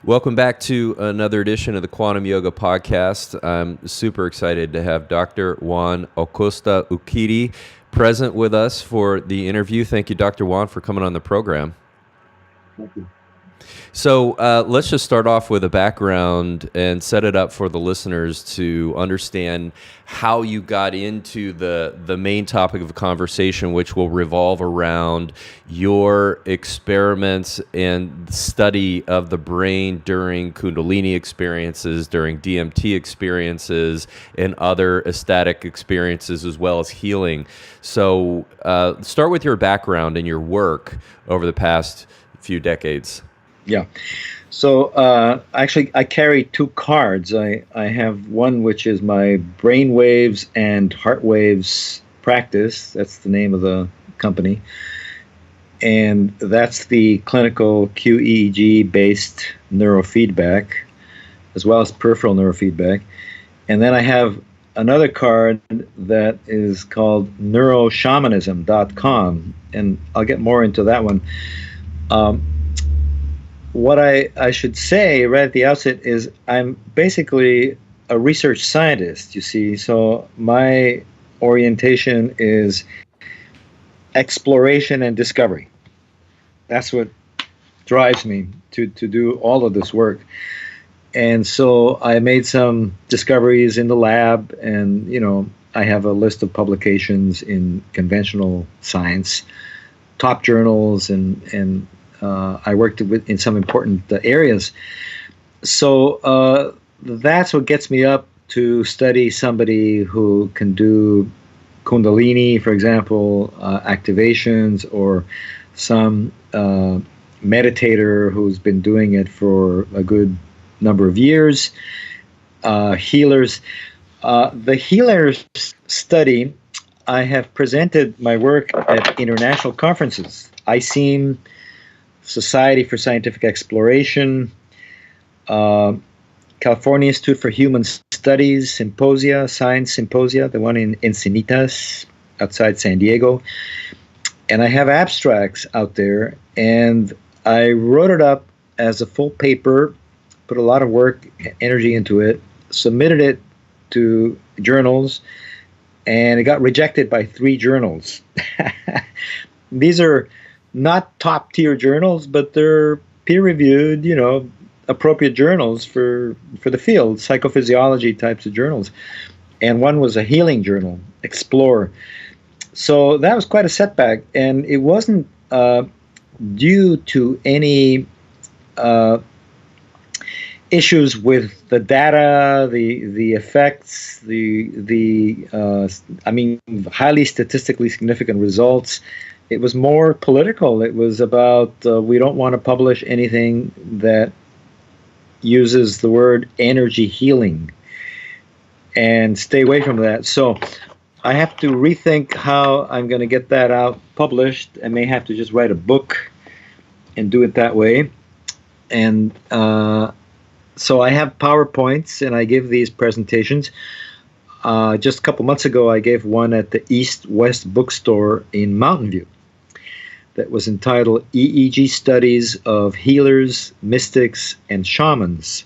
Welcome back to another edition of the Quantum Yoga Podcast. I'm super excited to have Dr. Juan Acosta-Urquidi present with us for the interview. Thank you, Dr. Juan, for coming on the program. Thank you. So let's just start off with a background and set it up for the listeners to understand how you got into the main topic of the conversation, which will revolve around your experiments and study of the brain during Kundalini experiences, during DMT experiences, and other ecstatic experiences, as well as healing. So start with your background and your work over the past few decades. Yeah. So actually, I carry two cards. I have one which is my brainwaves and heart waves practice. That's the name of the company. And that's the clinical QEEG-based neurofeedback, as well as peripheral neurofeedback. And then I have another card that is called neuroshamanism.com, and I'll get more into that one. What I should say right at the outset is I'm basically a research scientist, you see. So my orientation is exploration and discovery. That's what drives me to do all of this work. And so I made some discoveries in the lab, and, I have a list of publications in conventional science, top journals, and I worked in some important areas. So that's what gets me up to study somebody who can do Kundalini, for example, activations, or some meditator who's been doing it for a good number of years, healers. The healers study, I have presented my work at international conferences. ICEEM, Society for Scientific Exploration, California Institute for Human Studies Symposia, Science Symposia, the one in Encinitas outside San Diego. And I have abstracts out there, and I wrote it up as a full paper, put a lot of work, energy into it, submitted it to journals, and it got rejected by 3 journals. These are not top-tier journals, but they're peer-reviewed, appropriate journals for the field, psychophysiology types of journals. And one was a healing journal, Explore. So that was quite a setback, and it wasn't due to any issues with the data, the effects, highly statistically significant results. It was more political. It was about we don't want to publish anything that uses the word energy healing, and stay away from that. So I have to rethink how I'm going to get that out published. I may have to just write a book and do it that way. And so I have PowerPoints, and I give these presentations. Just a couple months ago, I gave one at the East West Bookstore in Mountain View that was entitled EEG Studies of Healers, Mystics, and Shamans.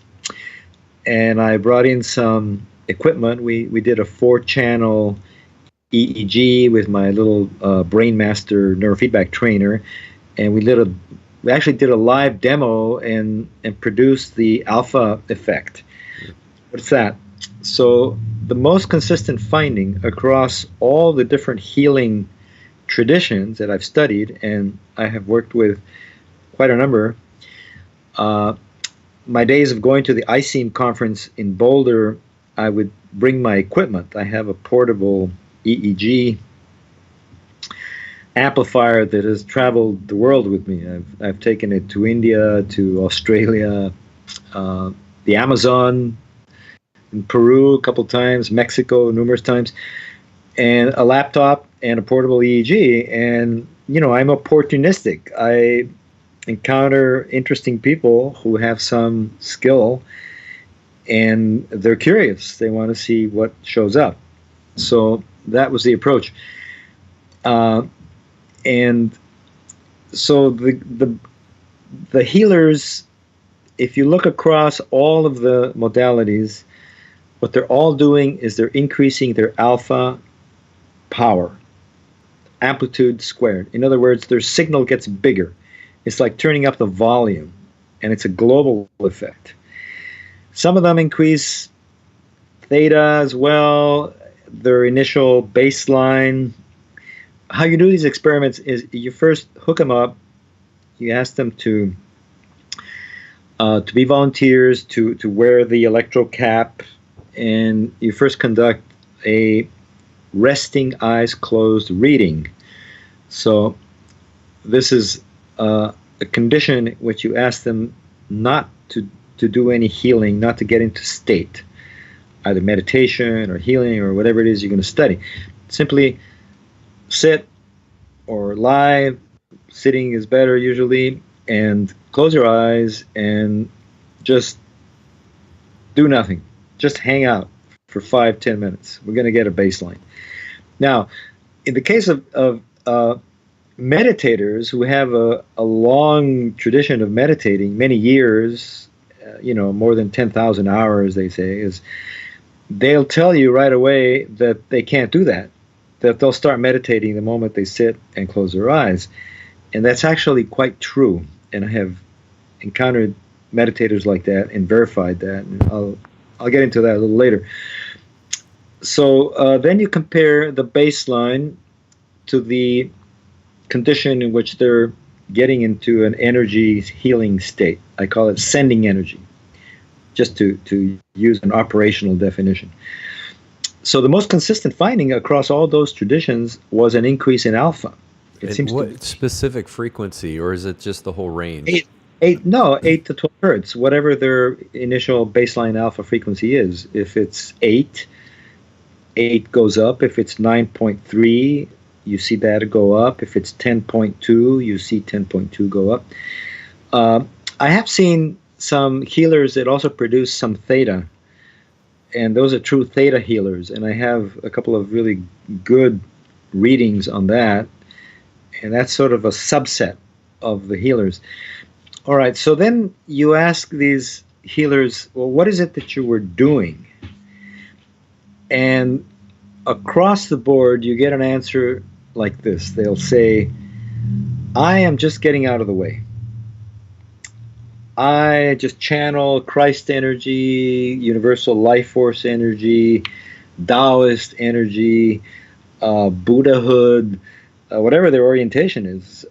And I brought in some equipment. We did a 4-channel EEG with my little Brain Master neurofeedback trainer, and we actually did a live demo and produced the alpha effect. What's that? So the most consistent finding across all the different healing traditions that I've studied, and I have worked with quite a number, my days of going to the ICEEM conference in Boulder, I would bring my equipment. I have a portable EEG amplifier that has traveled the world with me. I've taken it to India, to Australia, the Amazon, in Peru a couple times, Mexico numerous times, and a laptop and a portable EEG. And, I'm opportunistic. I encounter interesting people who have some skill, and they're curious. They want to see what shows up. So that was the approach. And so the healers if you look across all of the modalities, what they're all doing is they're increasing their alpha power, amplitude squared. In other words, their signal gets bigger. It's like turning up the volume, and it's a global effect. Some of them increase theta as well, their initial baseline. How you do these experiments is you first hook them up, you ask them to be volunteers, to wear the electro cap, and you first conduct a resting eyes closed reading. So this is a condition in which you ask them not to do any healing, not to get into state, either meditation or healing or whatever it is you're going to study. Simply sit or lie. Sitting is better usually, and close your eyes and just do nothing. Just hang out for 5-10 minutes. We're going to get a baseline. Now, in the case of meditators who have a long tradition of meditating, many years, more than 10,000 hours, they say, is they'll tell you right away that they can't do that, that they'll start meditating the moment they sit and close their eyes. And that's actually quite true. And I have encountered meditators like that and verified that. And I'll get into that a little later. So then you compare the baseline to the condition in which they're getting into an energy healing state. I call it sending energy, just to use an operational definition. So the most consistent finding across all those traditions was an increase in alpha. It seems what specific frequency, or is it just the whole range? 8 to 12 hertz, whatever their initial baseline alpha frequency is. If it's 8 goes up. If it's 9.3, you see that go up. If it's 10.2, you see 10.2 go up. I have seen some healers that also produce some theta, and those are true theta healers, and I have a couple of really good readings on that, and that's sort of a subset of the healers. All right, so then you ask these healers, well, what is it that you were doing? And across the board, you get an answer like this. They'll say, I am just getting out of the way. I just channel Christ energy, universal life force energy, Taoist energy, Buddhahood, whatever their orientation is.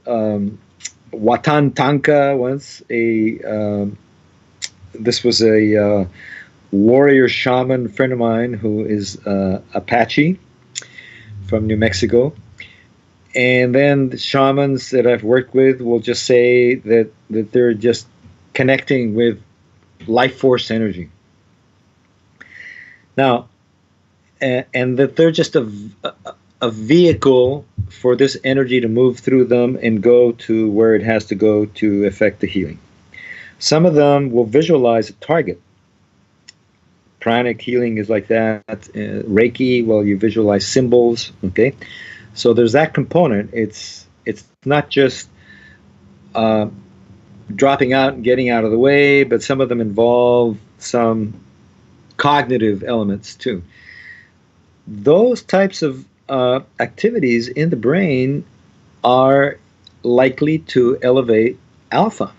Watan Tanka once, this was a warrior shaman friend of mine who is Apache from New Mexico. And then the shamans that I've worked with will just say that they're just connecting with life force energy. Now, and that they're just a vehicle for this energy to move through them and go to where it has to go to affect the healing. Some of them will visualize a target. Pranic healing is like that. Reiki, well, you visualize symbols. Okay, so there's that component. It's not just dropping out and getting out of the way, but some of them involve some cognitive elements too. Those types of activities in the brain are likely to elevate alpha,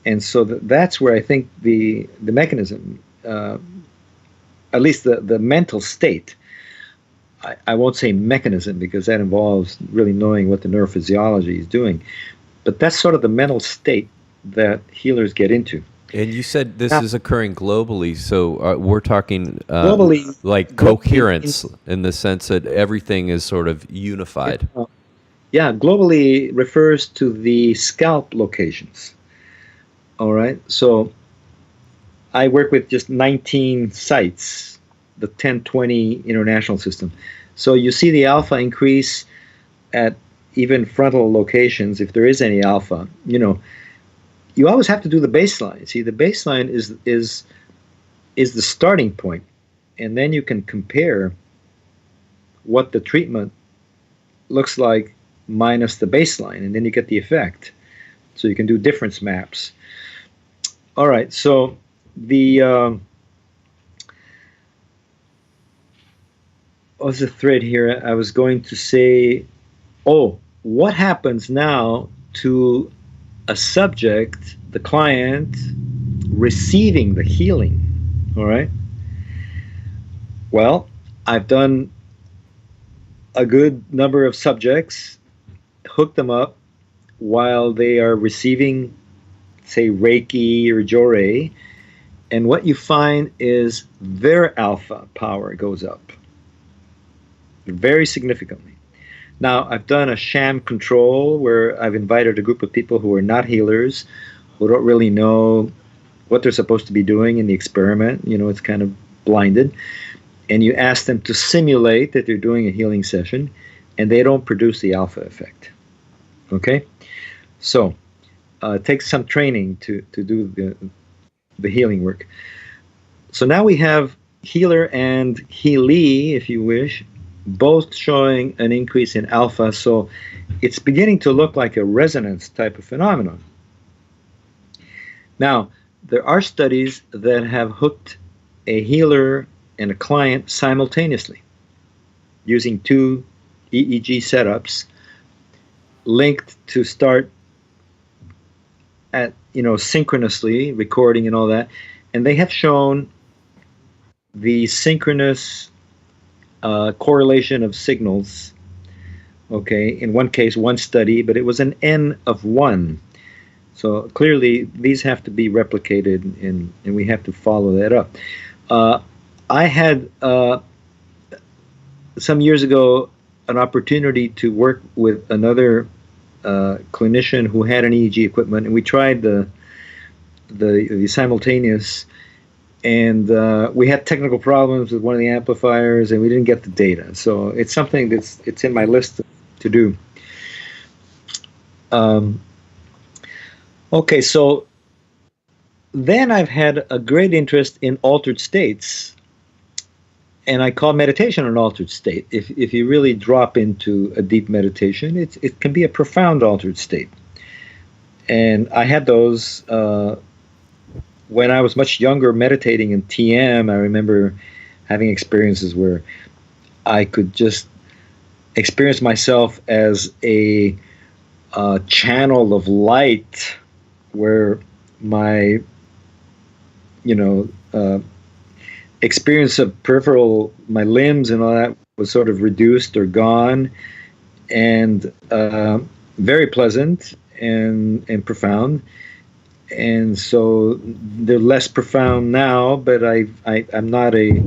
and so that's where I think the mechanism, at least the mental state, I won't say mechanism because that involves really knowing what the neurophysiology is doing, but that's sort of the mental state that healers get into. And you said this is occurring globally, so we're talking globally, like coherence in the sense that everything is sort of unified. Yeah, globally refers to the scalp locations. All right, so I work with just 19 sites, the 1020 international system. So you see the alpha increase at even frontal locations, if there is any alpha. You always have to do the baseline. See, the baseline is the starting point, and then you can compare what the treatment looks like minus the baseline, and then you get the effect. So you can do difference maps. All right. So the what was the thread here? I was going to say, oh, what happens now to a subject, the client, receiving the healing? All right. Well, I've done a good number of subjects, hooked them up while they are receiving, say, Reiki or Jore, and what you find is their alpha power goes up very significantly. Now, I've done a sham control where I've invited a group of people who are not healers, who don't really know what they're supposed to be doing in the experiment. You know, it's kind of blinded. And you ask them to simulate that they're doing a healing session, and they don't produce the alpha effect. Okay? So, it takes some training to do the healing work. So now we have healer and healee, if you wish, both showing an increase in alpha. So it's beginning to look like a resonance type of phenomenon. Now, there are studies that have hooked a healer and a client simultaneously using two EEG setups linked to start at, synchronously recording and all that, and they have shown the synchronous correlation of signals. Okay, in one case, one study, but it was an N of 1. So clearly, these have to be replicated, and we have to follow that up. I had some years ago an opportunity to work with another clinician who had an EEG equipment, and we tried the simultaneous, and we had technical problems with one of the amplifiers, and we didn't get the data. So it's something it's in my list to do. Okay, so then I've had a great interest in altered states, and I call meditation an altered state. If you really drop into a deep meditation, it can be a profound altered state. And I had those when I was much younger, meditating in TM. I remember having experiences where I could just experience myself as a channel of light, where my experience of peripheral, my limbs and all that was sort of reduced or gone, and very pleasant and profound. And so they're less profound now, but I'm not a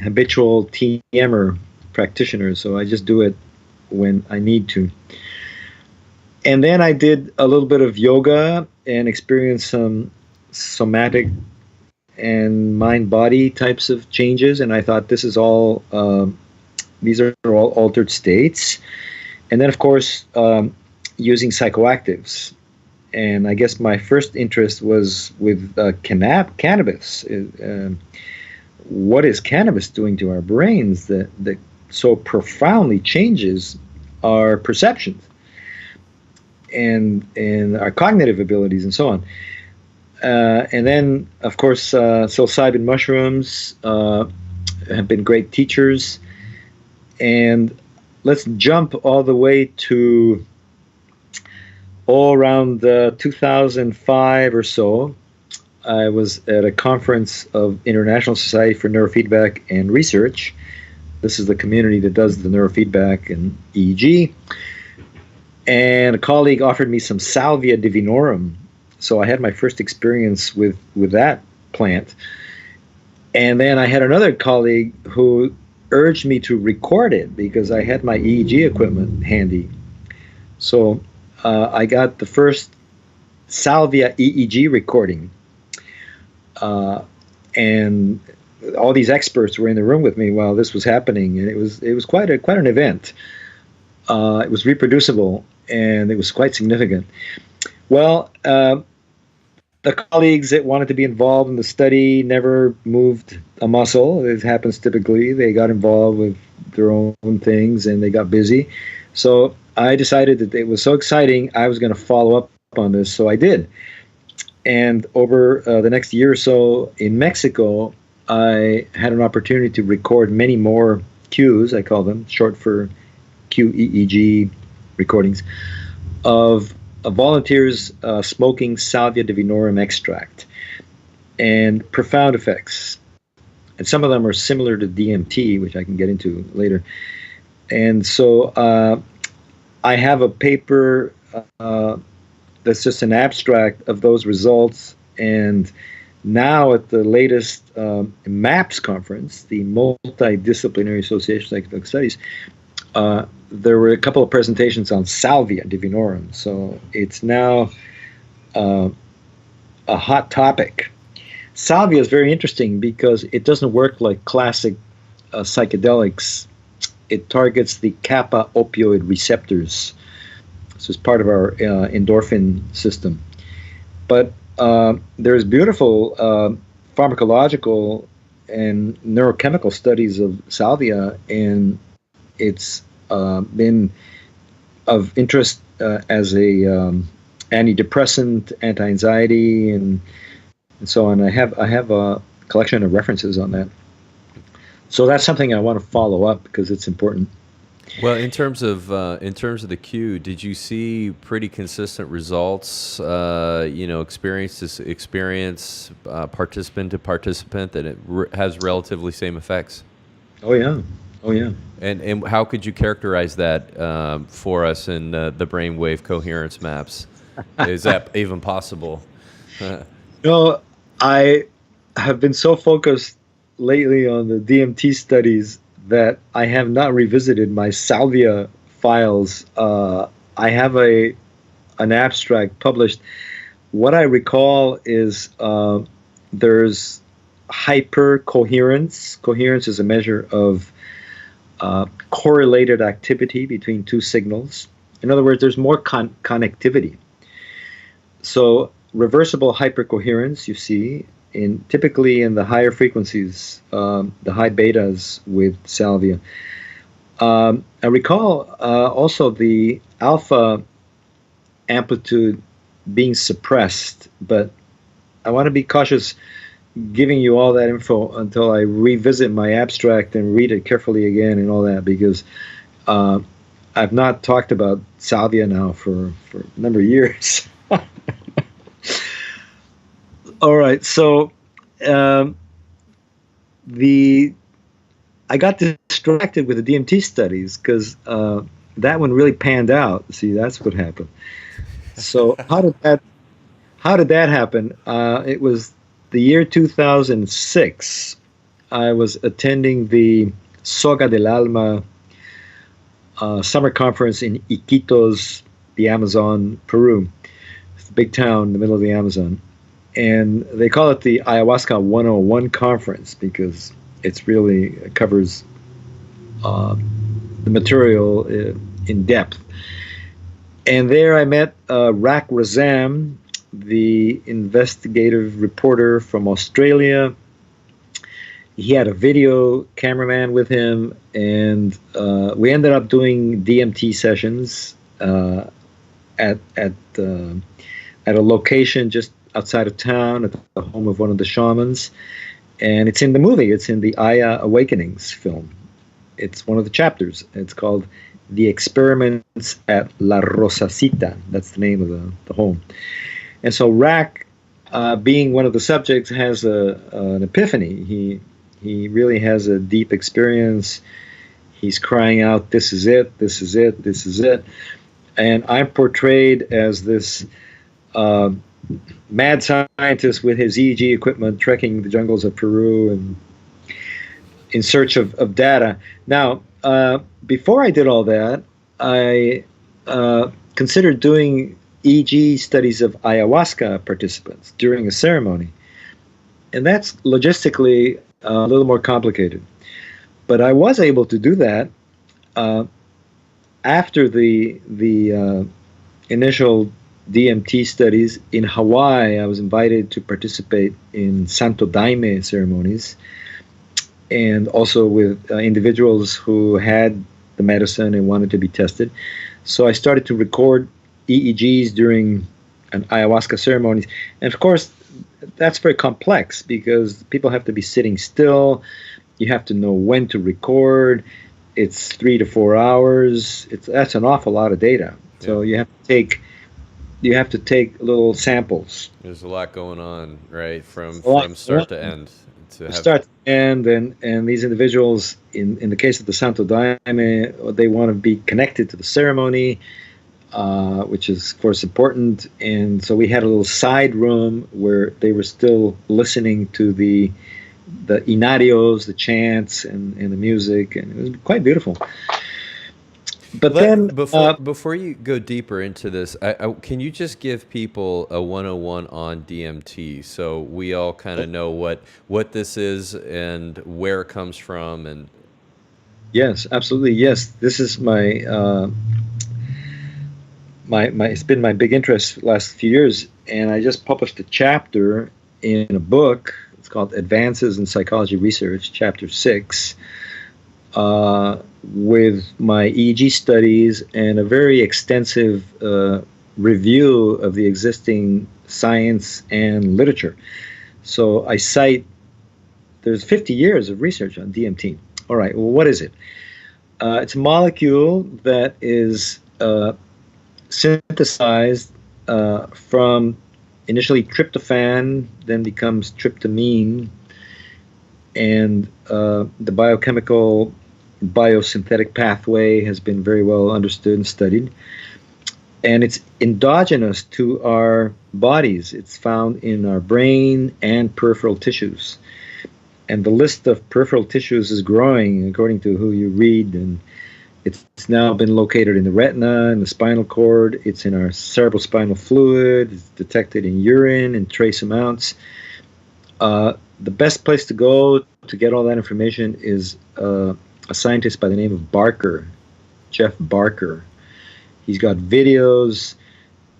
habitual TMer practitioner, so I just do it when I need to. And then I did a little bit of yoga and experienced some somatic and mind-body types of changes, and I thought these are all altered states. And then, of course, using psychoactives. And I guess my first interest was with cannabis. What is cannabis doing to our brains that so profoundly changes our perceptions and our cognitive abilities and so on? And then, of course, psilocybin mushrooms have been great teachers. And let's jump all the way to around 2005 or so. I was at a conference of International Society for Neurofeedback and Research. This is the community that does the neurofeedback and EEG. And a colleague offered me some Salvia divinorum. So I had my first experience with that plant. And then I had another colleague who urged me to record it because I had my EEG equipment handy. So I got the first Salvia EEG recording. And all these experts were in the room with me while this was happening, and it was quite an event. It was reproducible, and it was quite significant. Well, the colleagues that wanted to be involved in the study never moved a muscle. It happens typically. They got involved with their own things, and they got busy. So I decided that it was so exciting, I was going to follow up on this, so I did. And over the next year or so in Mexico, I had an opportunity to record many more Qs, I call them, short for QEEG recordings, of volunteers smoking Salvia divinorum extract, and profound effects. And some of them are similar to DMT, which I can get into later. And so I have a paper that's just an abstract of those results. And now at the latest MAPS conference, the Multidisciplinary Association of Psychedelic Studies, there were a couple of presentations on Salvia divinorum. So it's now a hot topic. Salvia is very interesting because it doesn't work like classic psychedelics. It targets the kappa opioid receptors. So it's part of our endorphin system. But there's beautiful pharmacological and neurochemical studies of salvia, and it's been of interest as a antidepressant, anti-anxiety, and so on. I have a collection of references on that. So that's something I want to follow up because it's important. Well, in terms of the Q, did you see pretty consistent results? Experience to experience, participant to participant, that it has relatively same effects. Oh yeah. And how could you characterize that for us in the brainwave coherence maps? Is that even possible? I have been so focused lately on the DMT studies that I have not revisited my salvia files. I have an abstract published. What I recall is there's hypercoherence. Coherence is a measure of correlated activity between two signals. In other words, there's more connectivity. So reversible hypercoherence you see typically in the higher frequencies, the high betas with salvia. I recall also the alpha amplitude being suppressed, but I want to be cautious giving you all that info until I revisit my abstract and read it carefully again and all that, because I've not talked about salvia now for a number of years. All right, so I got distracted with the DMT studies because that one really panned out. See, that's what happened. So how did that happen? It was the year 2006. I was attending the Soga del Alma summer conference in Iquitos, the Amazon, Peru. It's a big town in the middle of the Amazon. And they call it the Ayahuasca 101 conference because it covers the material in depth. And there I met Rak Razam, the investigative reporter from Australia. He had a video cameraman with him, and we ended up doing DMT sessions at a location just outside of town at the home of one of the shamans. And it's in the movie. It's in the Aya Awakenings film. It's one of the chapters. It's called The Experiments at La Rosacita. That's the name of the home. And so Rak, being one of the subjects, has an epiphany. He really has a deep experience. He's crying out, "This is it, this is it, this is it." And I'm portrayed as this mad scientist with his EEG equipment trekking the jungles of Peru and in search of data. Now, before I did all that, I considered doing EEG studies of ayahuasca participants during a ceremony. And that's logistically a little more complicated. But I was able to do that after the initial DMT studies in Hawaii. I was invited to participate in Santo Daime ceremonies, and also with individuals who had the medicine and wanted to be tested. So I started to record EEGs during and ayahuasca ceremonies. And of course, that's very complex because people have to be sitting still. You have to know when to record. It's 3 to 4 hours. That's an awful lot of data. So Yeah. you have to take little samples. There's a lot going on, right, from A lot, start to end. To have start to end, and these individuals, in the case of the Santo Daime, they want to be connected to the ceremony, which is of course important. And so we had a little side room where they were still listening to the inarios, the chants, and the music, and it was quite beautiful. But then before you go deeper into this, can you just give people a 101 on DMT so we all kind of know what this is and where it comes from? And yes, absolutely, yes. This is my it's been my big interest the last few years, and I just published a chapter in a book. It's called Advances in Psychology Research, Chapter 6. With my EEG studies and a very extensive review of the existing science and literature. So I cite, there's 50 years of research on DMT. All right, well, what is it? It's a molecule that is synthesized from initially tryptophan, then becomes tryptamine, and the biochemical biosynthetic pathway has been very well understood and studied. And it's endogenous to our bodies. It's found in our brain and peripheral tissues. And the list of peripheral tissues is growing according to who you read. And it's now been located in the retina, in the spinal cord. It's in our cerebrospinal fluid. It's detected in urine in trace amounts. The best place to go to get all that information is a scientist by the name of Barker, Jeff Barker. He's got videos,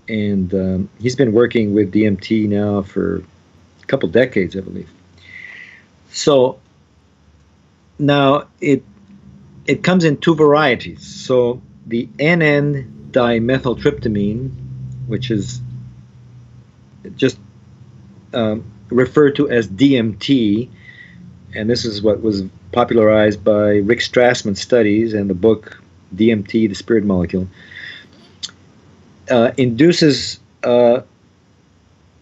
and he's been working with DMT now for a couple decades, I believe. So now it comes in two varieties. So the N N-dimethyltryptamine, which is just referred to as DMT, and this is what was popularized by Rick Strassman's studies and the book DMT, the Spirit Molecule, induces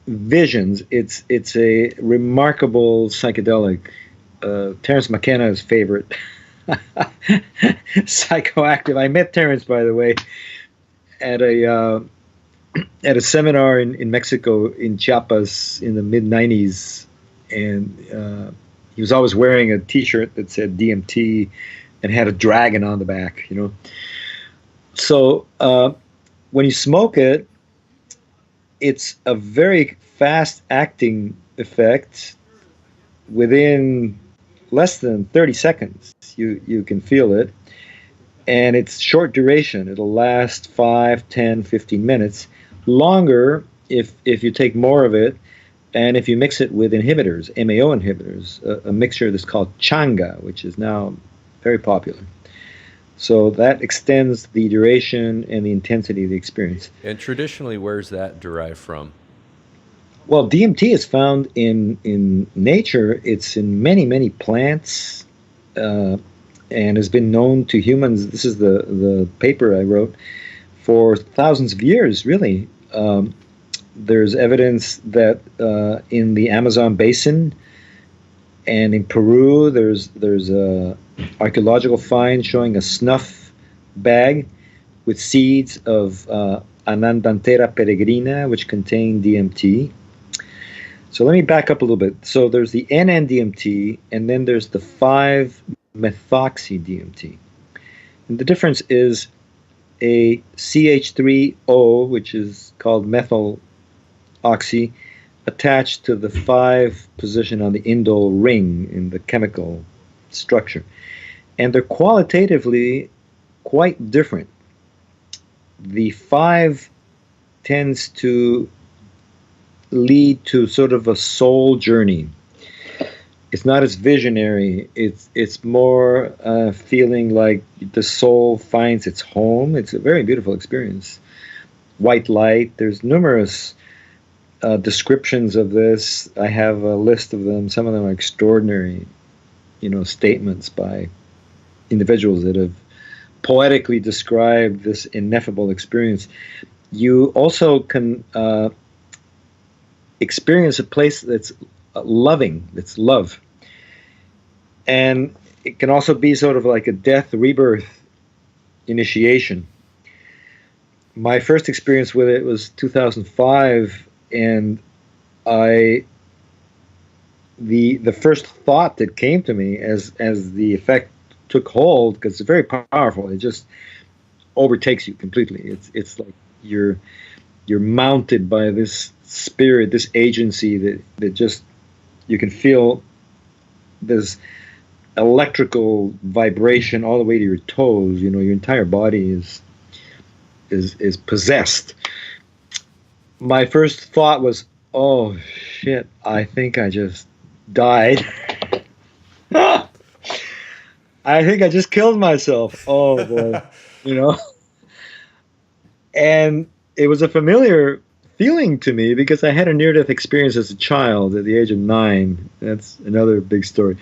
visions. It's a remarkable psychedelic. Terence McKenna's favorite psychoactive. I met Terence, by the way, at a seminar in Mexico, in Chiapas, in the mid '90s, and he was always wearing a T-shirt that said DMT and had a dragon on the back, you know. So when you smoke it, it's a very fast-acting effect. Within less than 30 seconds, you can feel it. And it's short duration. It'll last 5, 10, 15 minutes. Longer if you take more of it. And if you mix it with inhibitors, MAO inhibitors, a mixture that's called changa, which is now very popular. So that extends the duration and the intensity of the experience. And traditionally, where's that derived from? Well, DMT is found in nature. It's in many, many plants, and has been known to humans. This is the paper I wrote, for thousands of years, really. There's evidence that in the Amazon basin and in Peru, there's archaeological finds showing a snuff bag with seeds of Anandantera peregrina, which contain DMT. So let me back up a little bit. So there's the N N-DMT, and then there's the 5-methoxy-DMT. And the difference is a CH3O, which is called methyl oxy, attached to the 5 position on the indole ring in the chemical structure. And they're qualitatively quite different. The 5 tends to lead to sort of a soul journey. It's not as visionary. It's more feeling like the soul finds its home. It's a very beautiful experience. White light. There's numerous descriptions of this. I have a list of them. Some of them are extraordinary, statements by individuals that have poetically described this ineffable experience. You also can experience a place that's loving, that's love. And it can also be sort of like a death rebirth initiation. My first experience with it was 2005, and the first thought that came to me as the effect took hold, because it's very powerful, it just overtakes you completely. It's like you're mounted by this spirit, this agency that just, you can feel this electrical vibration all the way to your toes. Your entire body is possessed. My first thought was, oh shit, I think I just died. I think I just killed myself. Oh boy. And it was a familiar feeling to me because I had a near-death experience as a child at the age of 9. That's another big story.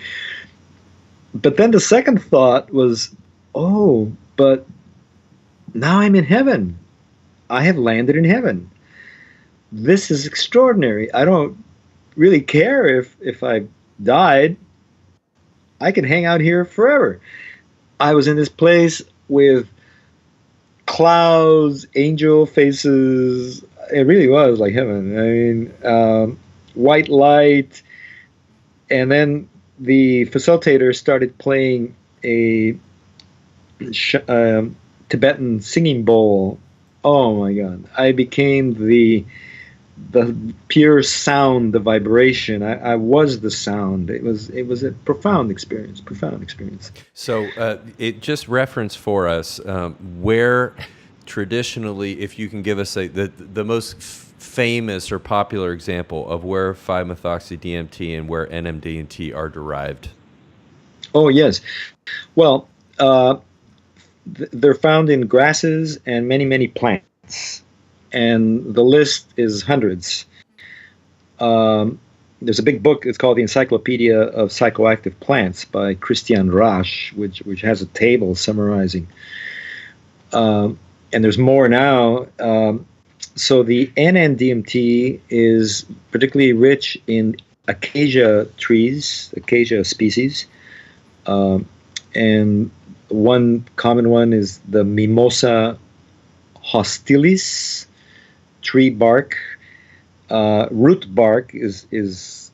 But then the second thought was, oh, but now I'm in heaven. I have landed in heaven. This is extraordinary. I don't really care if I died. I can hang out here forever. I was in this place with clouds, angel faces. It really was like heaven. I mean, white light. And then the facilitator started playing a Tibetan singing bowl. Oh my God. I became the pure sound, the vibration. I was the sound. It was a profound experience. So it just referenced for us where traditionally, if you can give us the most famous or popular example of where 5-methoxy-DMT and where NMDMT are derived. Oh yes, well, they're found in grasses and many plants, and the list is hundreds. There's a big book. It's called the Encyclopedia of Psychoactive Plants by Christian Rasch, which has a table summarizing. And there's more now. So the N N-DMT is particularly rich in acacia trees, acacia species. And one common one is the Mimosa hostilis, tree bark. Root bark has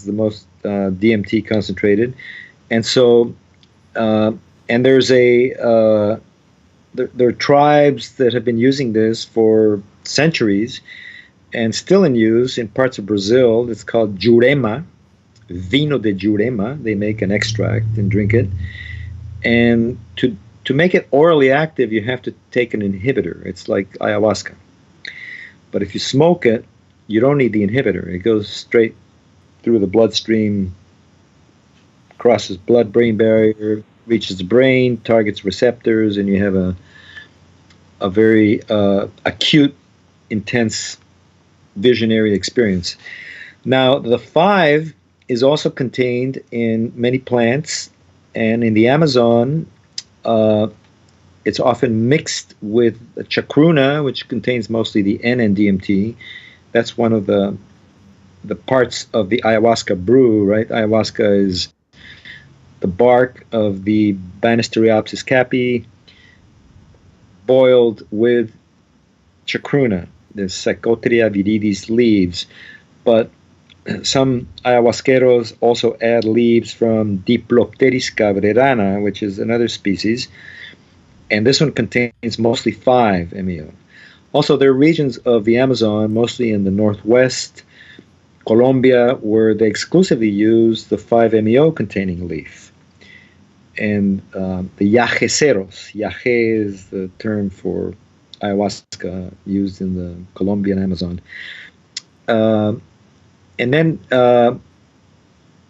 the most DMT concentrated, and so and there's there are tribes that have been using this for centuries, and still in use in parts of Brazil. It's called Jurema, Vino de Jurema. They make an extract and drink it, and to make it orally active, you have to take an inhibitor. It's like ayahuasca, but if you smoke it, you don't need the inhibitor. It goes straight through the bloodstream, crosses blood-brain barrier, reaches the brain, targets receptors, and you have a very acute, intense visionary experience. Now, the 5 is also contained in many plants, and in the Amazon, it's often mixed with chacruna, which contains mostly the N N-DMT. That's one of the parts of the ayahuasca brew, right? Ayahuasca is the bark of the Banisteriopsis caapi boiled with chacruna, the Psychotria viridis leaves. But some ayahuasqueros also add leaves from Diplopteris cabrerana, which is another species. And this one contains mostly 5-MeO. Also, there are regions of the Amazon, mostly in the northwest, Colombia, where they exclusively use the 5-MeO containing leaf. And the yajeceros, yaje is the term for ayahuasca used in the Colombian Amazon. And then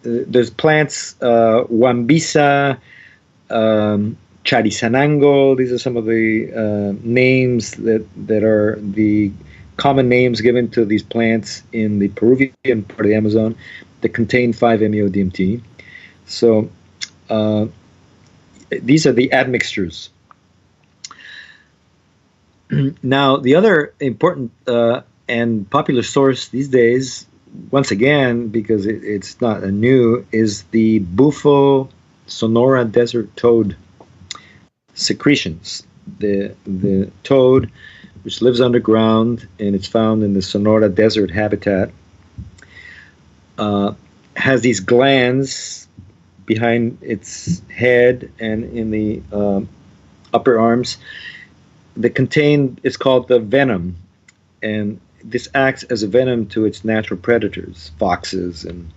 there's plants, Wambisa, Charisanango. These are some of the names that are the common names given to these plants in the Peruvian part of the Amazon that contain 5-MeO-DMT. So these are the admixtures. Now, the other important and popular source these days, once again, because it's not a new, is the Bufo Sonora desert toad secretions. The toad, which lives underground and it's found in the Sonora desert habitat, has these glands behind its head and in the upper arms that contain, it's called the venom, and this acts as a venom to its natural predators, foxes and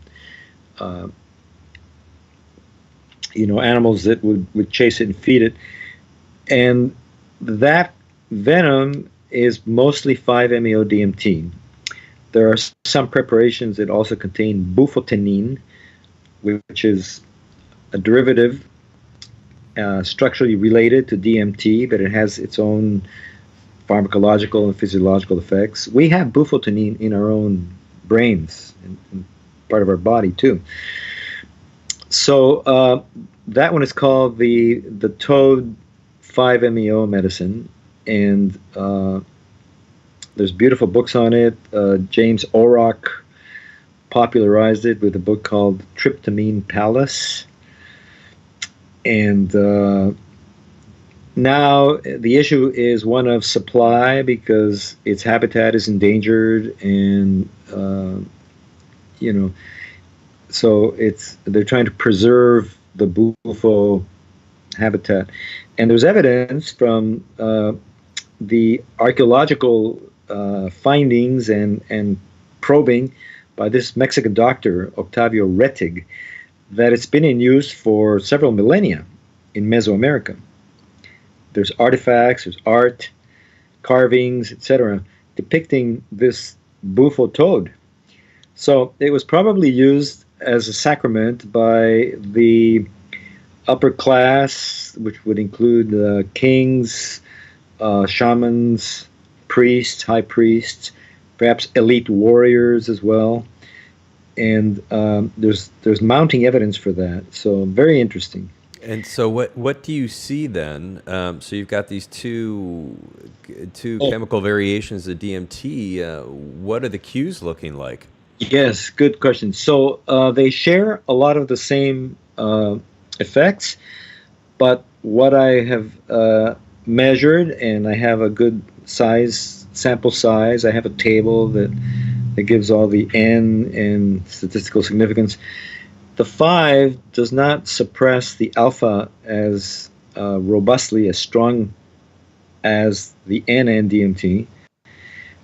animals that would chase it and feed it. And that venom is mostly 5-MeO-DMT. There are some preparations that also contain bufotenine, which is a derivative structurally related to DMT, but it has its own pharmacological and physiological effects. We have bufotenine in our own brains and part of our body too. So that one is called the toad 5-MeO medicine, and there's beautiful books on it. James Orrock popularized it with a book called Tryptamine Palace. And now the issue is one of supply, because its habitat is endangered, and so they're trying to preserve the bufo habitat. And there's evidence from the archaeological findings and probing by this Mexican doctor, Octavio Rettig, that it's been in use for several millennia in Mesoamerica. There's artifacts, there's art, carvings, etc., depicting this bufo toad. So it was probably used as a sacrament by the upper class, which would include kings, shamans, priests, high priests, perhaps elite warriors as well. And there's mounting evidence for that. So very interesting. And so what do you see then? So you've got these two chemical variations of DMT. What are the cues looking like? Yes, good question. So they share a lot of the same effects, but what I have measured, and I have a good sample size, I have a table that gives all the N and statistical significance. The 5 does not suppress the alpha as robustly, as strong as the N N-DMT,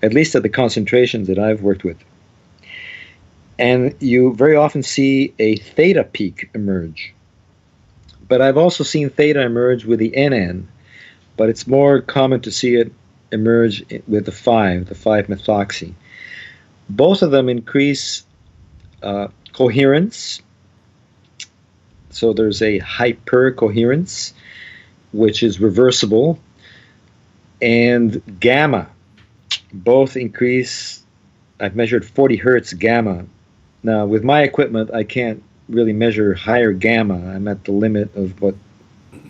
at least at the concentrations that I've worked with. And you very often see a theta peak emerge. But I've also seen theta emerge with the NN, but it's more common to see it emerge with the 5-methoxy. Both of them increase coherence. So there's a hypercoherence, which is reversible, and gamma. Both increase. I've measured 40 hertz gamma. Now, with my equipment, I can't really measure higher gamma. I'm at the limit of what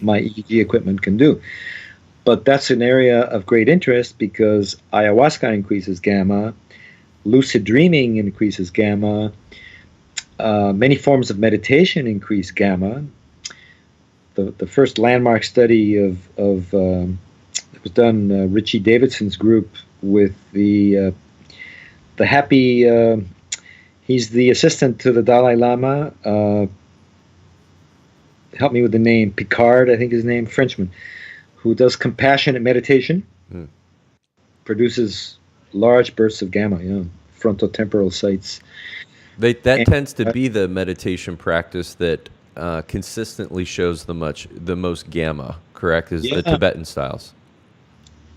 my EEG equipment can do. But that's an area of great interest because ayahuasca increases gamma, lucid dreaming increases gamma, many forms of meditation increase gamma. The first landmark study it was done, Richie Davidson's group with the happy, he's the assistant to the Dalai Lama, help me with the name, Picard, I think his name, Frenchman, who does compassionate meditation, produces large bursts of gamma, frontotemporal sites. That tends to be the meditation practice that consistently shows the most gamma, correct? Is the Tibetan styles.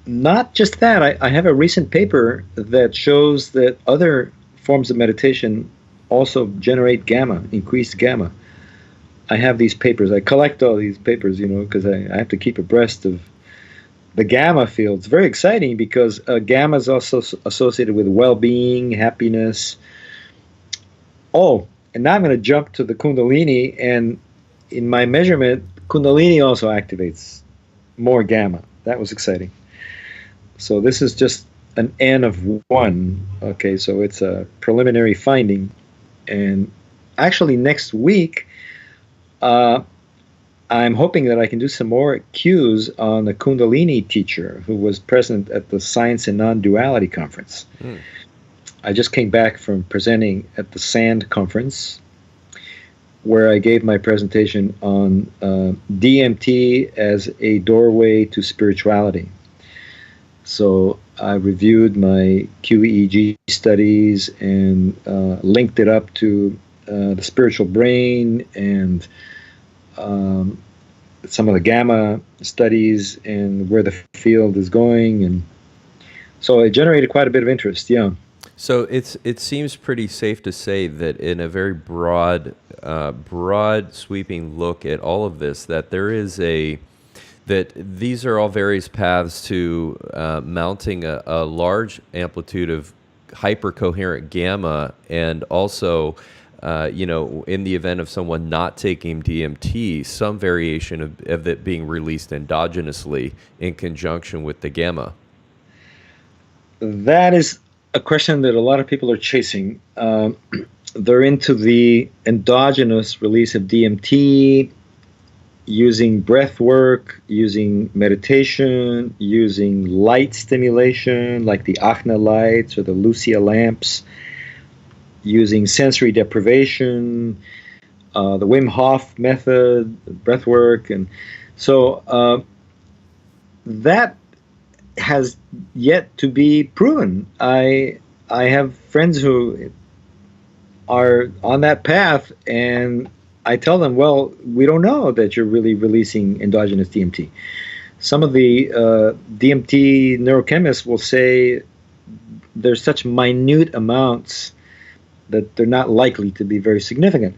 Not just that. I have a recent paper that shows that other forms of meditation also generate gamma, increased gamma. I have these papers. I collect all these papers, because I have to keep abreast of the gamma field. It's very exciting because gamma is also associated with well-being, happiness. Oh, and now I'm going to jump to the Kundalini, and in my measurement, Kundalini also activates more gamma. That was exciting. So this is just an N of 1. Okay, so it's a preliminary finding. And actually next week, I'm hoping that I can do some more Qs on the Kundalini teacher who was present at the Science and Non-Duality Conference. I just came back from presenting at the SAND conference, where I gave my presentation on DMT as a doorway to spirituality. So I reviewed my QEEG studies and linked it up to the spiritual brain and some of the gamma studies and where the field is going. And so it generated quite a bit of interest, yeah. So it seems pretty safe to say that in a very broad sweeping look at all of this, that there is that these are all various paths to mounting a large amplitude of hypercoherent gamma, and also, in the event of someone not taking DMT, some variation of it being released endogenously in conjunction with the gamma. That is a question that a lot of people are chasing. They're into the endogenous release of DMT, using breath work, using meditation, using light stimulation like the Achna lights or the Lucia lamps, using sensory deprivation, the Wim Hof method, breath work. And so that has yet to be proven. I have friends who are on that path, and I tell them, well, we don't know that you're really releasing endogenous DMT. Some of the DMT neurochemists will say there's such minute amounts that they're not likely to be very significant.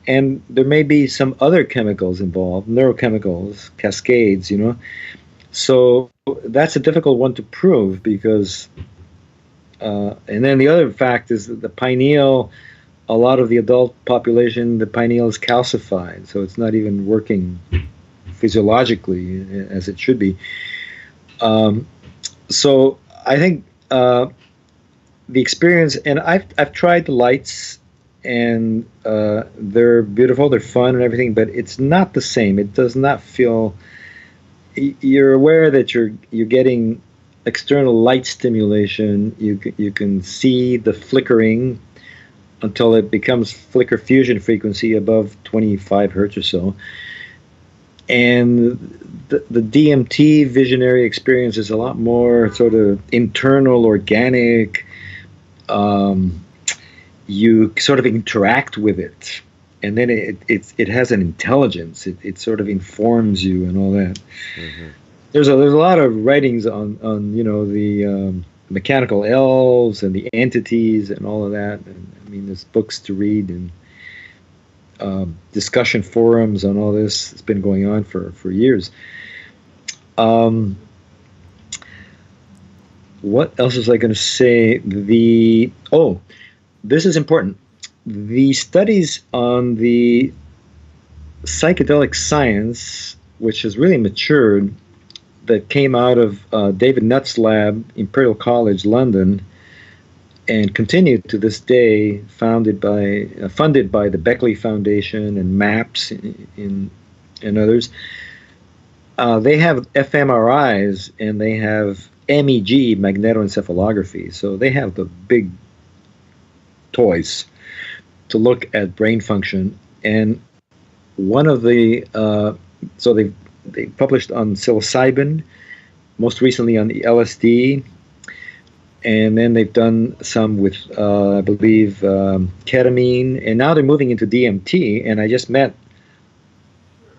And there may be some other chemicals involved, neurochemicals, cascades, So that's a difficult one to prove because, and then the other fact is that the pineal, a lot of the adult population, the pineal is calcified, so it's not even working physiologically as it should be. So I think the experience, and I've tried the lights, and they're beautiful, they're fun and everything, but it's not the same. It does not feel. You're aware that you're getting external light stimulation. You can see the flickering until it becomes flicker fusion frequency above 25 hertz or so. And the DMT visionary experience is a lot more sort of internal, organic. You sort of interact with it, and then it has an intelligence. It sort of informs you and all that. Mm-hmm. There's a lot of writings on the mechanical elves and the entities and all of that. And, I mean, there's books to read and discussion forums on all this. It's been going on for years. What else was I going to say? This is important. The studies on the psychedelic science, which has really matured, that came out of David Nutt's lab, Imperial College, London, and continued to this day, funded by the Beckley Foundation and MAPS and others. They have fMRIs and they have MEG, magnetoencephalography. So they have the big toys to look at brain function. And one of the so they published on psilocybin, most recently on the LSD, and then they've done some with I believe ketamine, and now they're moving into DMT. And I just met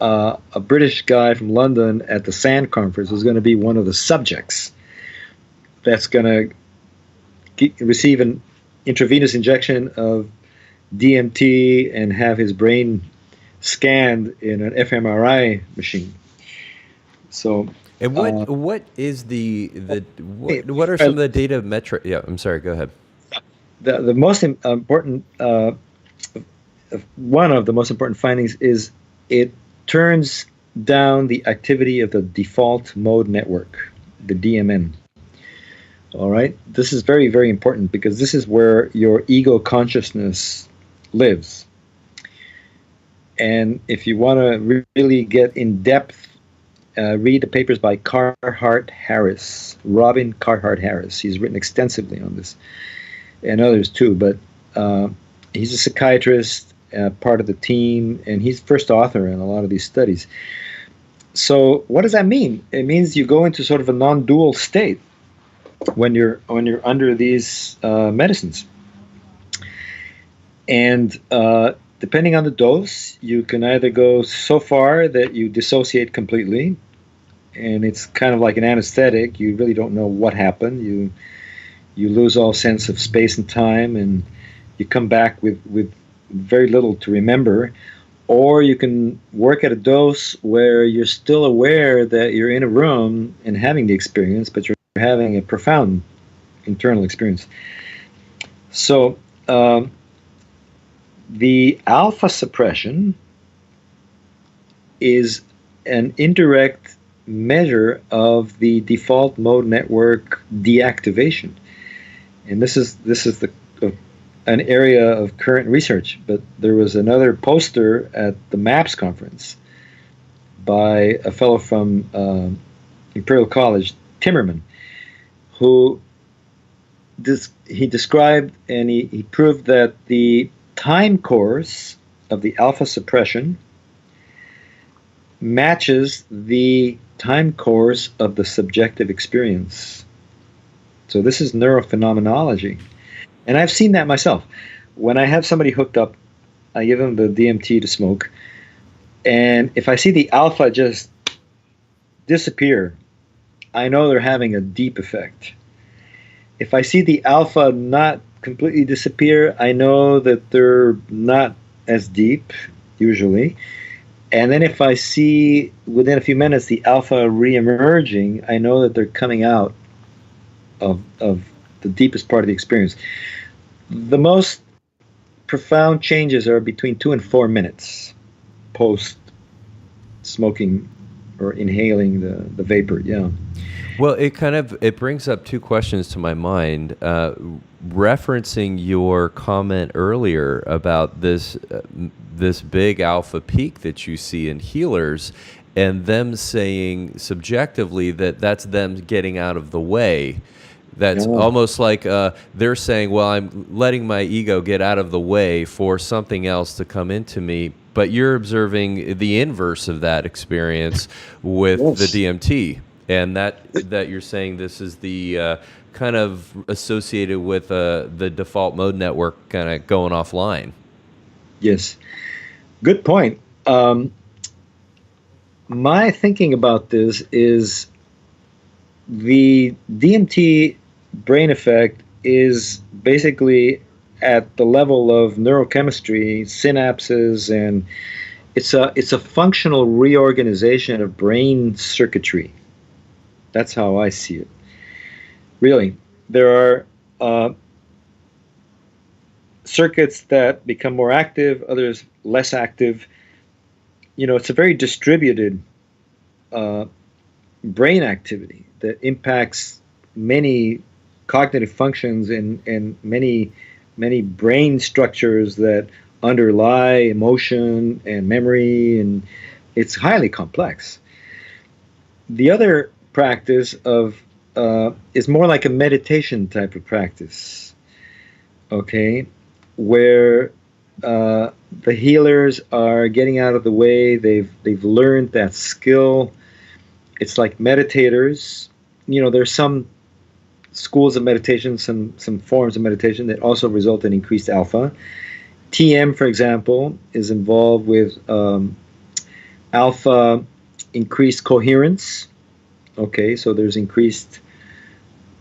a British guy from London at the SAND conference who's going to be one of the subjects that's going to receive an intravenous injection of DMT and have his brain scanned in an fMRI machine. So And Uh, what is the hey, what are some of the data metric? Yeah, I'm sorry. Go ahead. the most important one of the most important findings is it turns down the activity of the default mode network, the DMN. All right, this is very, very important because this is where your ego consciousness lives. And if you want to really get in depth, read the papers by Carhart Harris, Robin Carhart Harris. He's written extensively on this, and others too. But he's a psychiatrist, part of the team, and he's first author in a lot of these studies. So what does that mean? It means you go into sort of a non-dual state when you're under these medicines, and depending on the dose, you can either go so far that you dissociate completely, and it's kind of like an anesthetic. You really don't know what happened. You lose all sense of space and time, and you come back with very little to remember. Or you can work at a dose where you're still aware that you're in a room and having the experience, but you're having a profound internal experience. So the alpha suppression is an indirect measure of the default mode network deactivation, and this is an area of current research. But there was another poster at the MAPS conference by a fellow from Imperial College, Timmerman, who he described and he proved that the time course of the alpha suppression matches the time course of the subjective experience. So this is neurophenomenology. And I've seen that myself. When I have somebody hooked up, I give them the DMT to smoke. And if I see the alpha just disappear, I know they're having a deep effect. If I see the alpha not completely disappear, I know that they're not as deep, usually. And then if I see within a few minutes the alpha re-emerging, I know that they're coming out of the deepest part of the experience. The most profound changes are between 2 and 4 minutes post smoking or inhaling the vapor. Yeah. Well, it brings up two questions to my mind. Referencing your comment earlier about this big alpha peak that you see in healers, and them saying subjectively that that's them getting out of the way. That's almost like they're saying, well, I'm letting my ego get out of the way for something else to come into me. But you're observing the inverse of that experience with the DMT. And that you're saying this is the kind of associated with the default mode network kind of going offline. Yes. Good point. My thinking about this is the DMT brain effect is basically at the level of neurochemistry, synapses, and it's a functional reorganization of brain circuitry. That's how I see it. Really, there are circuits that become more active, others less active. You know, it's a very distributed brain activity that impacts many cognitive functions and many brain structures that underlie emotion and memory, and it's highly complex. The other practice of is more like a meditation type of practice, okay, where the healers are getting out of the way. They've learned that skill. It's like meditators. You know, there's some schools of meditation, some forms of meditation that also result in increased alpha. TM, for example, is involved with alpha increased coherence. Okay, so there's increased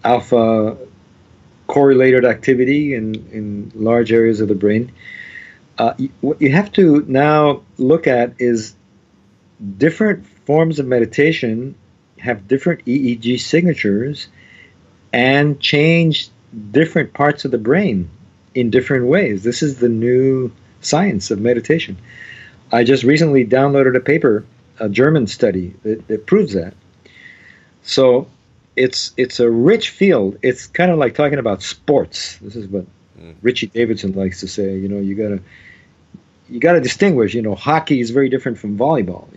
alpha correlated activity in large areas of the brain. What you have to now look at is different forms of meditation have different EEG signatures and change different parts of the brain in different ways. This is the new science of meditation. I just recently downloaded a paper, a German study that proves that. So it's a rich field. It's kind of like talking about sports. This is what Richie Davidson likes to say. You gotta distinguish. Hockey is very different from volleyball.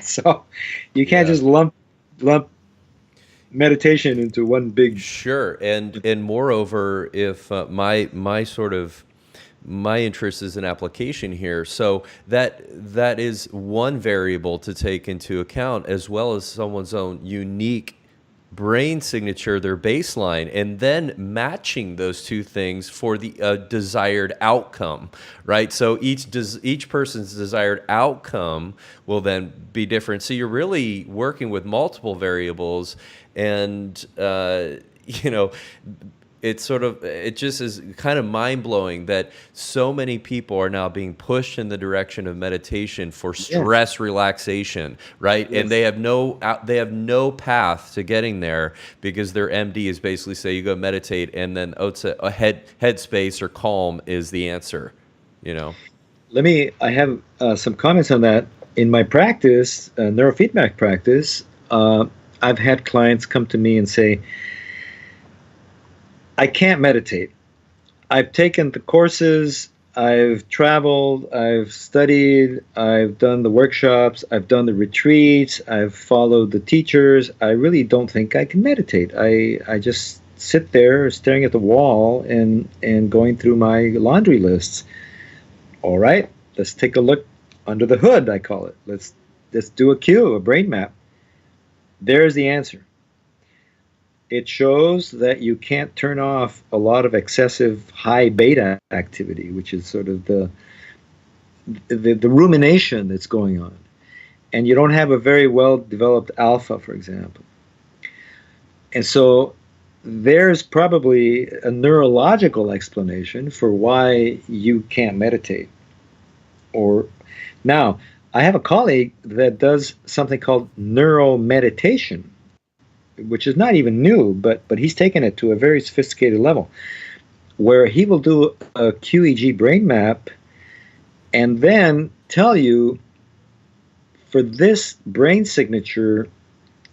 So you can't just lump meditation into one big. Sure, and moreover, if my interest is in application here, so that is one variable to take into account, as well as someone's own unique brain signature, their baseline, and then matching those two things for the desired outcome, right? So each person's desired outcome will then be different. So you're really working with multiple variables, and it just is kind of mind-blowing that so many people are now being pushed in the direction of meditation for stress relaxation, right? Yes. And they have no path to getting there, because their MD is basically say you go meditate, and then it's a headspace or calm is the answer. I have some comments on that. In my practice, neurofeedback practice, I've had clients come to me and say, I can't meditate. I've taken the courses, I've traveled, I've studied, I've done the workshops, I've done the retreats, I've followed the teachers. I really don't think I can meditate. I just sit there staring at the wall and going through my laundry lists. All right, let's take a look under the hood, I call it. Let's do a brain map. There's the answer. It shows that you can't turn off a lot of excessive high beta activity, which is sort of the rumination that's going on. And you don't have a very well developed alpha, for example. And so there's probably a neurological explanation for why you can't meditate. Now, I have a colleague that does something called neuromeditation, which is not even new, but he's taken it to a very sophisticated level, where he will do a QEEG brain map and then tell you, for this brain signature,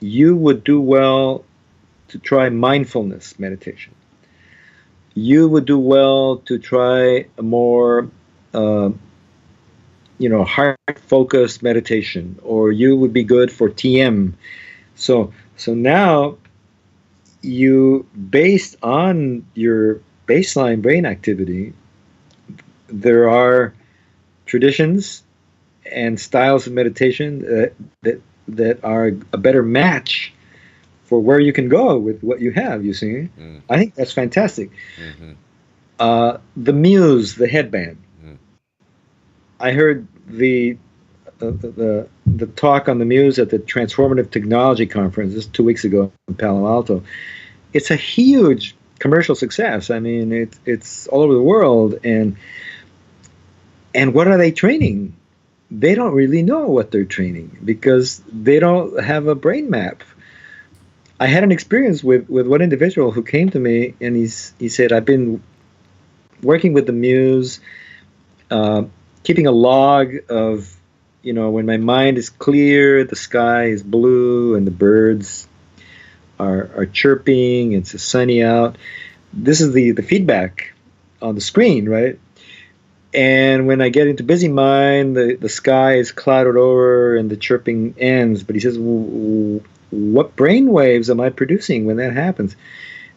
you would do well to try mindfulness meditation. You would do well to try a more heart-focused meditation, or you would be good for TM. So now, based on your baseline brain activity, there are traditions and styles of meditation that are a better match for where you can go with what you have, you see. I think that's fantastic. The Muse, the headband. I heard the talk on the Muse at the Transformative Technology Conference this 2 weeks ago in Palo Alto. It's a huge commercial success. I mean, it's all over the world. And what are they training? They don't really know what they're training, because they don't have a brain map. I had an experience with one individual who came to me, and he said, I've been working with the Muse, keeping a log of, when my mind is clear, the sky is blue, and the birds are chirping, it's sunny out. This is the feedback on the screen, right? And when I get into busy mind, the sky is clouded over and the chirping ends. But he says, what brain waves am I producing when that happens?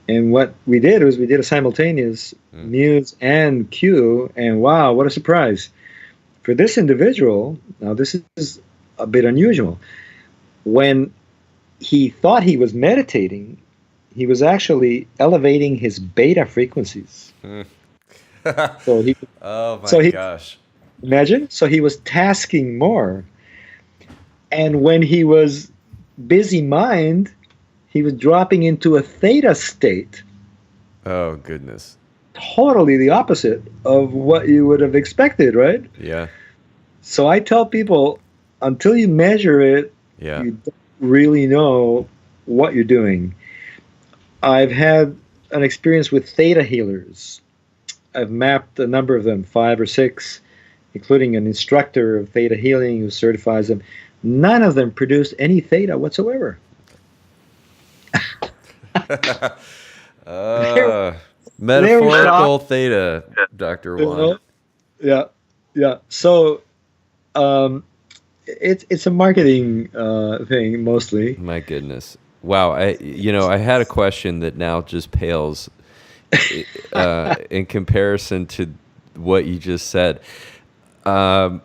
And what we did was we did a simultaneous Muse and Q, and wow, what a surprise. For this individual, now this is a bit unusual, when he thought he was meditating, he was actually elevating his beta frequencies. So he, oh my gosh. Imagine, so he was tasking more. And when he was busy mind, he was dropping into a theta state. Oh, goodness. Totally the opposite of what you would have expected, right? Yeah. So I tell people, until you measure it Yeah. You don't really know what you're doing. I've had an experience with theta healers. I've mapped a number of them, 5 or 6, including an instructor of theta healing who certifies them. None of them produced any theta whatsoever. They were, they were Metaphorical shocked, theta, Dr. you Juan. know. Yeah, yeah. So um, it's a marketing thing mostly. My goodness. Wow. I had a question that now just pales in comparison to what you just said. Um,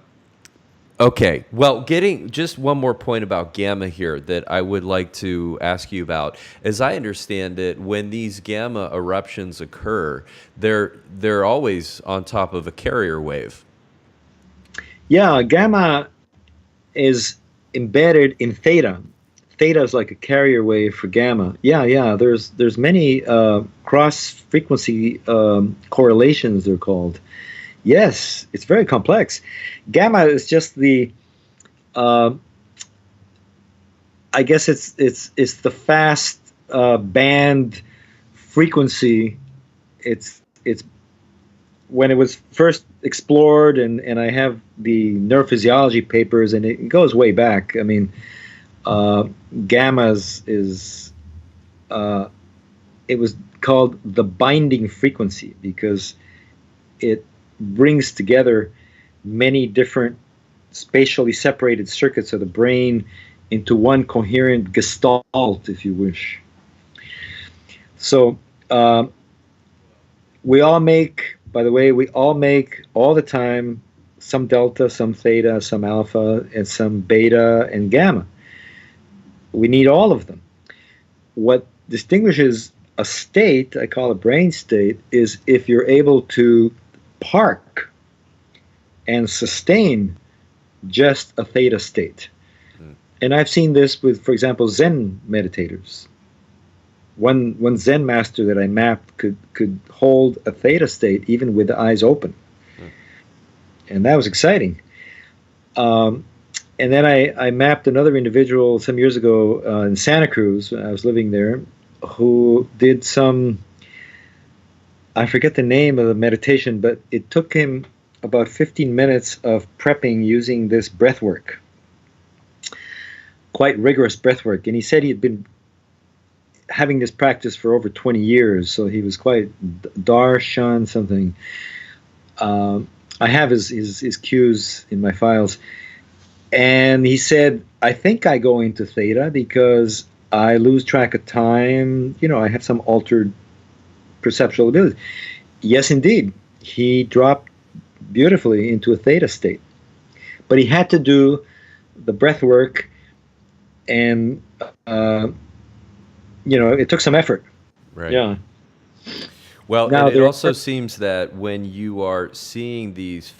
Okay. Well, getting just one more point about gamma here that I would like to ask you about. As I understand it, when these gamma eruptions occur, they're always on top of a carrier wave. Yeah, gamma is embedded in theta. Theta is like a carrier wave for gamma. Yeah, yeah. There's many cross frequency correlations. They're called. Yes, it's very complex. Gamma is just the uh, I guess it's the fast band frequency. It's when it was first explored, and I have the neurophysiology papers, and it goes way back. I mean, uh, gammas is it was called the binding frequency because it brings together many different spatially separated circuits of the brain into one coherent gestalt, if you wish. So we all make, by the way, we all make all the time some delta, some theta, some alpha, and some beta and gamma. We need all of them. What distinguishes a state, I call a brain state, is if you're able to park and sustain just a theta state. And I've seen this with, for example, Zen meditators. One Zen master that I mapped could hold a theta state even with the eyes open, and that was exciting. And then I mapped another individual some years ago in Santa Cruz when I was living there, who did some, I forget the name of the meditation, but it took him about 15 minutes of prepping using this breath work, quite rigorous breath work. And he said he had been having this practice for over 20 years, so he was quite darshan something. I have his cues in my files. And he said, I think I go into theta because I lose track of time. You know, I have some altered perceptual ability. Yes, indeed. He dropped beautifully into a theta state. But he had to do the breath work, and, it took some effort. Right. Yeah. Well, Now, and it there also are, seems that when you are seeing these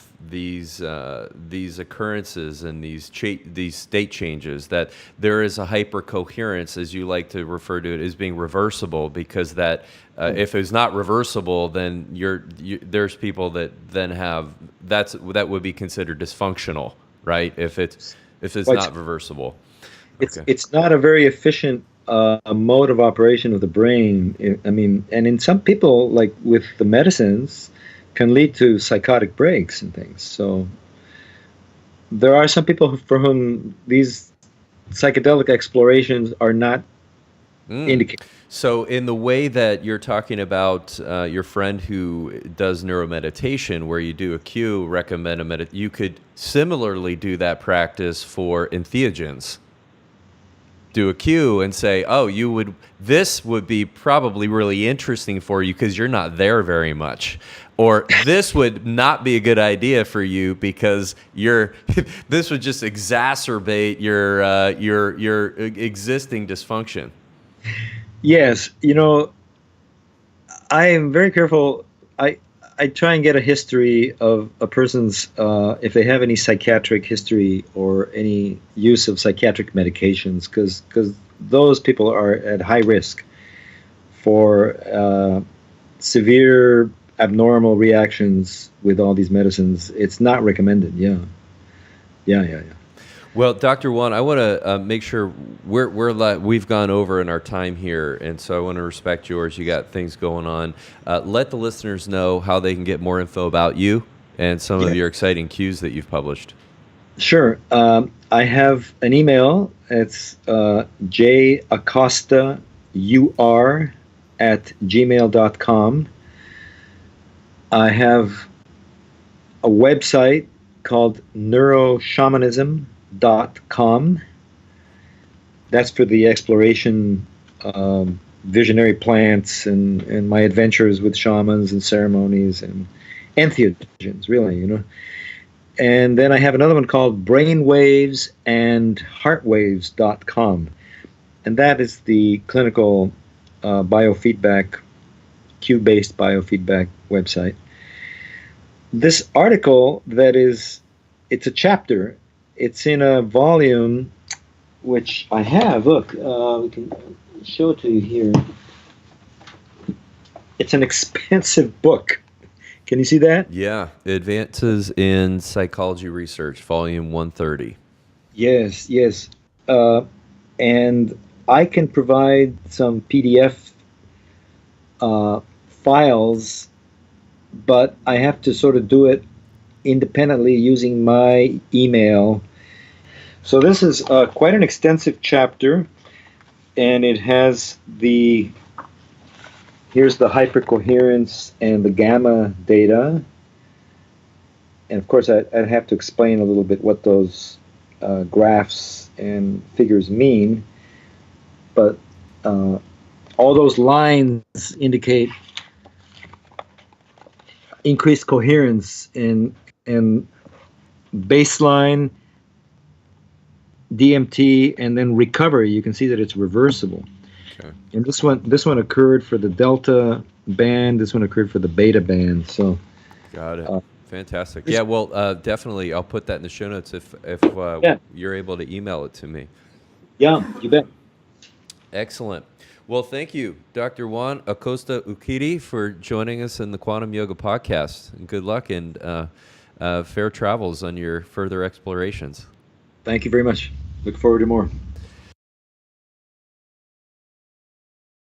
occurrences and these state changes, that there is a hypercoherence, as you like to refer to it, as being reversible. Because that if it's not reversible, then there's people that then have that would be considered dysfunctional, right? If it's not reversible. Okay. it's not a very efficient mode of operation of the brain. I mean, and in some people, like with the medicines, can lead to psychotic breaks and things. So there are some people for whom these psychedelic explorations are not indicated. So in the way that you're talking about your friend who does neuromeditation, where you do a cue, recommend you could similarly do that practice for entheogens. Do a cue and say, oh, this would be probably really interesting for you because you're not there very much. Or this would not be a good idea for you because this would just exacerbate your existing dysfunction. Yes, I am very careful. I try and get a history of a person's, if they have any psychiatric history or any use of psychiatric medications, because those people are at high risk for severe abnormal reactions with all these medicines. It's not recommended. Yeah. Well, Dr. Juan, I want to make sure we've gone over in our time here, and so I want to respect yours. You got things going on. Let the listeners know how they can get more info about you and some of your exciting cues that you've published. Sure. I have an email. It's jacostaur@gmail.com. I have a website called neuroshamanism.com. That's for the exploration, visionary plants and my adventures with shamans and ceremonies and entheogens, really. And then I have another one called brainwaves and heartwaves.com. And that is the clinical biofeedback, Q-based biofeedback website. This article it's a chapter. It's in a volume, which I have. Look, we can show it to you here. It's an expensive book. Can you see that? Yeah, Advances in Psychology Research, Volume 130. Yes. And I can provide some PDF files, but I have to sort of do it independently using my email. So this is quite an extensive chapter, and it has here's the hypercoherence and the gamma data. And of course, I'd have to explain a little bit what those graphs and figures mean. But all those lines indicate increased coherence in baseline, DMT, and then recovery. You can see that it's reversible. Okay. And this one occurred for the delta band. This one occurred for the beta band. So, got it. Fantastic. Yeah. Well, definitely, I'll put that in the show notes if you're able to email it to me. Yeah, you bet. Excellent. Well, thank you, Dr. Juan Acosta-Urquidi, for joining us in the Quantum Yoga Podcast. And good luck and fair travels on your further explorations. Thank you very much. Look forward to more.